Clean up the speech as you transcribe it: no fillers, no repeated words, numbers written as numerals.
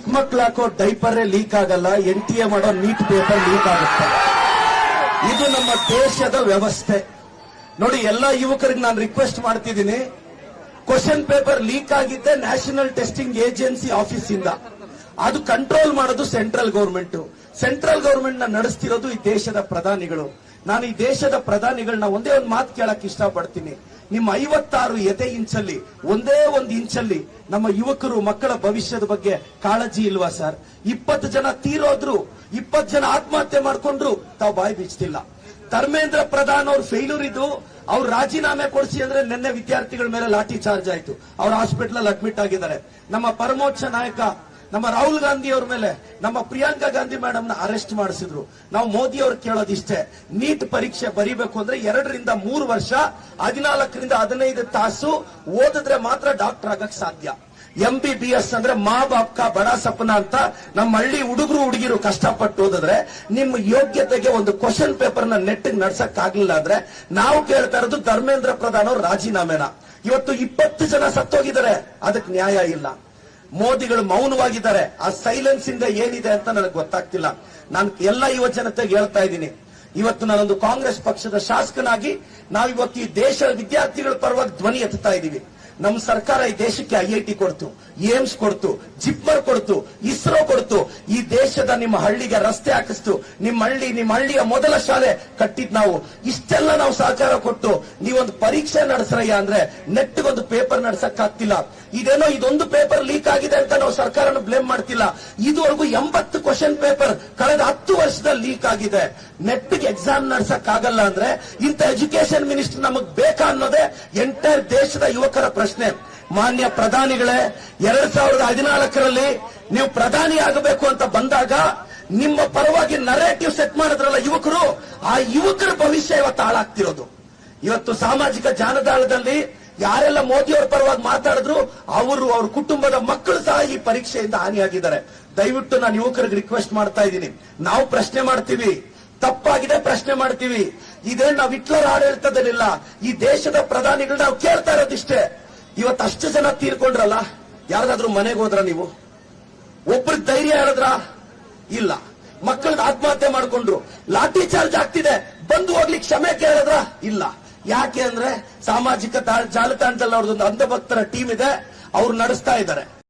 ಚಿಕ್ಕ ಮಕ್ಳು ಹಾಕೋ ಡೈಪರೇ ಲೀಕ್ ಆಗಲ್ಲ, NTA ಮಾಡೋ ನೀಟ್ ಪೇಪರ್ ಲೀಕ್ ಆಗುತ್ತೆ. ಇದು ನಮ್ಮ ದೇಶದ ವ್ಯವಸ್ಥೆ. ನೋಡಿ, ಎಲ್ಲಾ ಯುವಕರಿಗೆ ನಾನು ರಿಕ್ವೆಸ್ಟ್ ಮಾಡ್ತಿದ್ದೀನಿ, ಕ್ವಶನ್ ಪೇಪರ್ ಲೀಕ್ ಆಗಿದ್ದೆ ನ್ಯಾಷನಲ್ ಟೆಸ್ಟಿಂಗ್ ಏಜೆನ್ಸಿ ಆಫೀಸ್ ಇಂದ. ಅದು ಕಂಟ್ರೋಲ್ ಮಾಡೋದು ಸೆಂಟ್ರಲ್ ಗವರ್ಮೆಂಟ್. ಸೆಂಟ್ರಲ್ ಗವರ್ಮೆಂಟ್ ನ ನಡೆಸ್ತಿರೋದು ಈ ದೇಶದ ಪ್ರಧಾನಿಗಳು. ನಾನು ಈ ದೇಶದ ಪ್ರಧಾನಿಗಳನ್ನ ಒಂದೇ ಒಂದು ಮಾತು ಕೇಳಕ್ ಇಷ್ಟಪಡ್ತೀನಿ. ನಿಮ್ಮ 56 ಎದೆ ಇಂಚಲ್ಲಿ ಒಂದೇ ಒಂದು ಇಂಚಲ್ಲಿ ನಮ್ಮ ಯುವಕರು ಮಕ್ಕಳ ಭವಿಷ್ಯದ ಬಗ್ಗೆ ಕಾಳಜಿ ಇಲ್ವಾ ಸರ್? 20 ಜನ ತೀರೋದ್ರು, 20 ಜನ ಆತ್ಮಹತ್ಯೆ ಮಾಡ್ಕೊಂಡ್ರು, ತಾವು ಬಾಯಿ ಬಿಚ್ತಿಲ್ಲ. ಧರ್ಮೇಂದ್ರ ಪ್ರಧಾನ್ ಅವ್ರ ಫೇಲ್ಯೂರ್ ಇದು. ಅವ್ರು ರಾಜೀನಾಮೆ ಕೊಡಿಸಿ ಅಂದ್ರೆ ನಿನ್ನೆ ವಿದ್ಯಾರ್ಥಿಗಳ ಮೇಲೆ ಲಾಠಿ ಚಾರ್ಜ್ ಆಯ್ತು. ಅವ್ರ ಹಾಸ್ಪಿಟಲ್ ಅಲ್ಲಿ ಅಡ್ಮಿಟ್ ಆಗಿದ್ದಾರೆ. ನಮ್ಮ ಪರಮೋಚ್ಚ ನಾಯಕ ನಮ್ಮ ರಾಹುಲ್ ಗಾಂಧಿ ಅವ್ರ ಮೇಲೆ ನಮ್ಮ ಪ್ರಿಯಾಂಕಾ ಗಾಂಧಿ ಮೇಡಮ್ ನ ಅರೆಸ್ಟ್ ಮಾಡಿಸಿದ್ರು. ನಾವು ಮೋದಿ ಅವ್ರು ಕೇಳೋದಿಷ್ಟೇ, ನೀಟ್ ಪರೀಕ್ಷೆ ಬರೀಬೇಕು ಅಂದ್ರೆ 2 ರಿಂದ 3 ವರ್ಷ 14 ರಿಂದ 15 ತಾಸು ಓದಿದ್ರೆ ಮಾತ್ರ ಡಾಕ್ಟರ್ ಆಗಕ್ ಸಾಧ್ಯ. MBBS ಅಂದ್ರೆ ಮಾ ಬಾಪ್ ಕಾ ಬಡಾ ಸಪನ ಅಂತ ನಮ್ಮ ಹಳ್ಳಿ ಹುಡುಗರು ಹುಡುಗಿರು ಕಷ್ಟಪಟ್ಟು ಓದಿದ್ರೆ ನಿಮ್ಮ ಯೋಗ್ಯತೆಗೆ ಒಂದು ಕ್ವಶನ್ ಪೇಪರ್ ನ ನೆಟ್ ನಡ್ಸಕ್ ಆಗ್ಲಿಲ್ಲ ಅಂದ್ರೆ ನಾವು ಕೇಳ್ತಾ ಇರೋದು ಧರ್ಮೇಂದ್ರ ಪ್ರಧಾನ್ ಅವ್ರ ರಾಜೀನಾಮೆನ. ಇವತ್ತು 20 ಜನ ಸತ್ತೋಗಿದ್ದಾರೆ, ಅದಕ್ಕೆ ನ್ಯಾಯ ಇಲ್ಲ. ಮೋದಿಗಳು ಮೌನವಾಗಿದ್ದಾರೆ. ಆ ಸೈಲೆನ್ಸ್ ಇಂದ ಏನಿದೆ ಅಂತ ನನಗೆ ಗೊತ್ತಾಗ್ತಿಲ್ಲ. ನಾನು ಎಲ್ಲ ಯುವ ಜನತೆಗೆ ಹೇಳ್ತಾ ಇದ್ದೀನಿ, ಇವತ್ತು ನಾನೊಂದು ಕಾಂಗ್ರೆಸ್ ಪಕ್ಷದ ಶಾಸಕನಾಗಿ ನಾವಿವತ್ತು ಈ ದೇಶದ ವಿದ್ಯಾರ್ಥಿಗಳ ಪರವಾಗಿ ಧ್ವನಿ ಎತ್ತುತ್ತಾ ಇದ್ದೀವಿ. ನಮ್ಮ ಸರ್ಕಾರ ಈ ದೇಶಕ್ಕೆ IIT ಕೊಡ್ತು, ಏಮ್ಸ್ ಕೊಡ್ತು, ಜಿಪ್ಮರ್ ಕೊಡ್ತು, ಇಸ್ರೋ ಕೊಡ್ತು. ಈ ದೇಶದ ನಿಮ್ಮ ಹಳ್ಳಿಗೆ ರಸ್ತೆ ಹಾಕಿಸ್ತು. ನಿಮ್ಮ ಹಳ್ಳಿಯ ಮೊದಲ ಶಾಲೆ ಕಟ್ಟಿದ್ ನಾವು. ಇಷ್ಟೆಲ್ಲ ನಾವು ಸಹಕಾರ ಕೊಟ್ಟು ನೀವೊಂದು ಪರೀಕ್ಷೆ ನಡೆಸ್ರಯ್ಯ ಅಂದ್ರೆ ನೆಟ್ಗೊಂದು ಪೇಪರ್ ನಡ್ಸಕ್ ಆಗ್ತಿಲ್ಲ. ಇದೇನೋ ಇದೊಂದು ಪೇಪರ್ ಲೀಕ್ ಆಗಿದೆ ಅಂತ ನಾವು ಸರ್ಕಾರನ ಬ್ಲೇಮ್ ಮಾಡ್ತಿಲ್ಲ. ಇದುವರೆಗೂ 80 ಕ್ವಶನ್ ಪೇಪರ್ ಕಳೆದ 10 ವರ್ಷದಲ್ಲಿ ಲೀಕ್ ಆಗಿದೆ. ನೆಟ್ಗೆ ಎಕ್ಸಾಮ್ ನಡ್ಸಕ್ ಆಗಲ್ಲ ಅಂದ್ರೆ ಇಂಥ ಎಜುಕೇಶನ್ ಮಿನಿಸ್ಟರ್ ನಮಗ್ ಬೇಕಾ ಅನ್ನೋದೇ ಎಂಟೈರ್ ದೇಶದ ಯುವಕರ ಪ್ರಶ್ನೆ. ಮಾನ್ಯ ಪ್ರಧಾನಿಗಳೇ, 2014ರಲ್ಲಿ ನೀವು ಪ್ರಧಾನಿ ಆಗಬೇಕು ಅಂತ ಬಂದಾಗ ನಿಮ್ಮ ಪರವಾಗಿ ನರೇಟಿವ್ ಸೆಟ್ ಮಾಡಿದ್ರಲ್ಲ ಯುವಕರು, ಆ ಯುವಕರ ಭವಿಷ್ಯ ಇವತ್ತು ಹಾಳಾಗ್ತಿರೋದು. ಇವತ್ತು ಸಾಮಾಜಿಕ ಜಾಲತಾಣದಲ್ಲಿ ಯಾರೆಲ್ಲ ಮೋದಿಯವರ ಪರವಾಗಿ ಮಾತಾಡಿದ್ರು ಅವರು, ಅವ್ರ ಕುಟುಂಬದ ಮಕ್ಕಳು ಸಹ ಈ ಪರೀಕ್ಷೆಯಿಂದ ಹಾನಿಯಾಗಿದ್ದಾರೆ. ದಯವಿಟ್ಟು ನಾನು ಯುವಕರಿಗೆ ರಿಕ್ವೆಸ್ಟ್ ಮಾಡ್ತಾ ಇದ್ದೀನಿ, ನಾವು ಪ್ರಶ್ನೆ ಮಾಡ್ತೀವಿ, ತಪ್ಪಾಗಿದೆ ಪ್ರಶ್ನೆ ಮಾಡ್ತೀವಿ. ಇದೇನು ನಾವು ಹಿಟ್ಲರ್ ಆಡಳಿತದಲ್ಲಿಲ್ಲ. ಈ ದೇಶದ ಪ್ರಧಾನಿಗಳು ನಾವು ಕೇಳ್ತಾ ಇರೋದಿಷ್ಟೇ. ಇವತ್ತು ಅಷ್ಟು ಜನ ತೀರ್ಕೊಂಡ್ರಲ್ಲ, ಯಾರಾದ್ರೂ ಮನೆಗೆ ಹೋದ್ರ ನೀವು? ಒಬ್ರಿಗೆ ಧೈರ್ಯ ಹೇಳಿದ್ರ? ಇಲ್ಲ. ಮಕ್ಕಳನ್ನ ಆತ್ಮಹತ್ಯೆ ಮಾಡ್ಕೊಂಡ್ರು, ಲಾಠಿ ಚಾರ್ಜ್ ಆಗ್ತಿದೆ, ಬಂದು ಹೋಗ್ಲಿಕ್ಕೆ ಕ್ಷಮೆ ಕೇಳಿದ್ರ? ಇಲ್ಲ. ಯಾಕೆ ಅಂದ್ರೆ ಸಾಮಾಜಿಕ ಜಾಲತಾಣದಲ್ಲಿ ಅವ್ರದೊಂದು ಅಂಧಭಕ್ತರ ಟೀಮ್ ಇದೆ, ಅವ್ರು ನಡೆಸ್ತಾ ಇದ್ದಾರೆ.